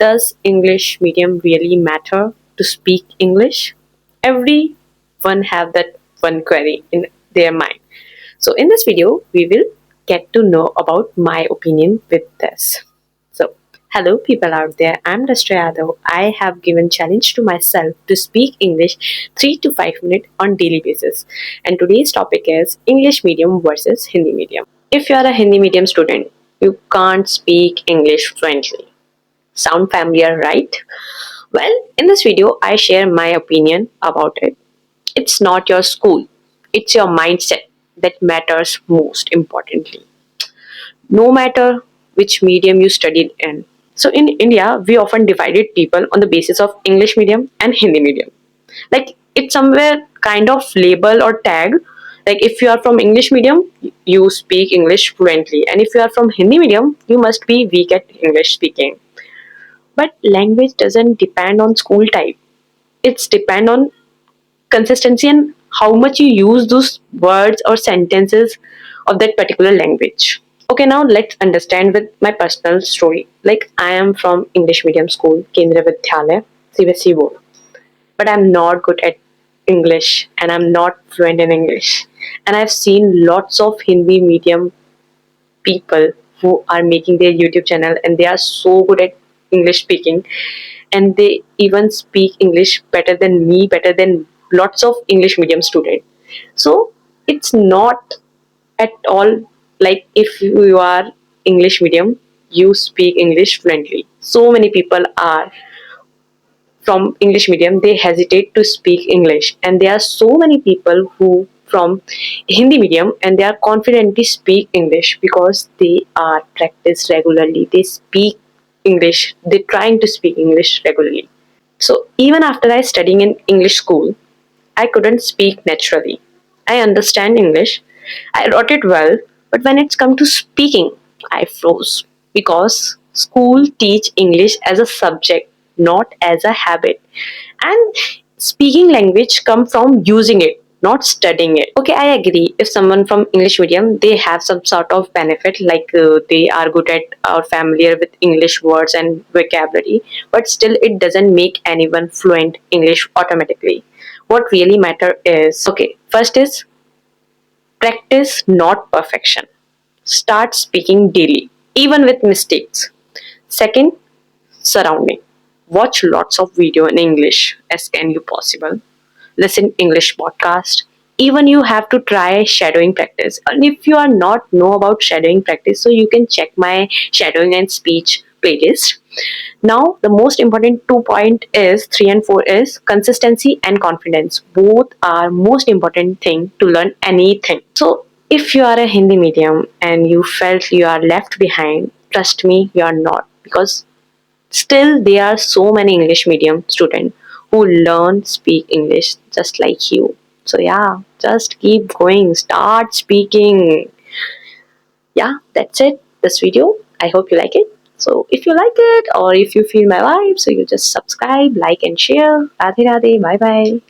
Does English medium really matter to speak English? Everyone have that one query in their mind. So in this video, we will get to know about my opinion with this. So hello people out there, I'm Dashra Yadav. I have given challenge to myself to speak English 3 to 5 minutes on daily basis. And today's topic is English medium versus Hindi medium. If you are a Hindi medium student, you can't speak English fluently. Sound familiar, right? Well, in this video, I share my opinion about it. It's not your school, it's your mindset that matters most importantly. No matter which medium you studied in. So, in India, we often divided people on the basis of English medium and Hindi medium. Like, it's somewhere kind of label or tag. Like, if you are from English medium, you speak English fluently, and if you are from Hindi medium, you must be weak at English speaking. But language doesn't depend on school type. It's depend on consistency and how much you use those words or sentences of that particular language. Okay, now let's understand with my personal story. Like I am from English medium school, Kendriya Vidyalaya, CBSE board, but I'm not good at English and I'm not fluent in English. And I've seen lots of Hindi medium people who are making their YouTube channel and they are so good at English speaking and they even speak English better than me, better than lots of English medium students. So it's not at all like if you are English medium, you speak English fluently. So many people are from English medium, they hesitate to speak English, and there are so many people who from Hindi medium and they are confidently speak English because they are practiced regularly. They speak English. They're trying to speak English regularly. So even after I studying in English school, I couldn't speak naturally. I understand English. I wrote it well, but when it's come to speaking, I froze because school teach English as a subject, not as a habit. And speaking language come from using it, not studying it. Okay, I agree. If someone from English medium, they have some sort of benefit, like they are good at or familiar with English words and vocabulary, but still it doesn't make anyone fluent English automatically. What really matter is, okay, first is practice, not perfection. Start speaking daily, even with mistakes. Second, surrounding. Watch lots of video in English as can you possible. Listen English podcast. Even you have to try shadowing practice. And if you are not know about shadowing practice, so you can check my shadowing and speech playlist. Now the most important 2 point is 3 and 4 is consistency and confidence. Both are most important thing to learn anything. So if you are a Hindi medium and you felt you are left behind, trust me, you are not, because still there are so many English medium students who learn speak English just like you. So yeah, just keep going, start speaking. Yeah, that's it, this video. I hope you like it. So if you like it or if you feel my vibe, so you just subscribe, like and share. Radhe Radhe, bye bye.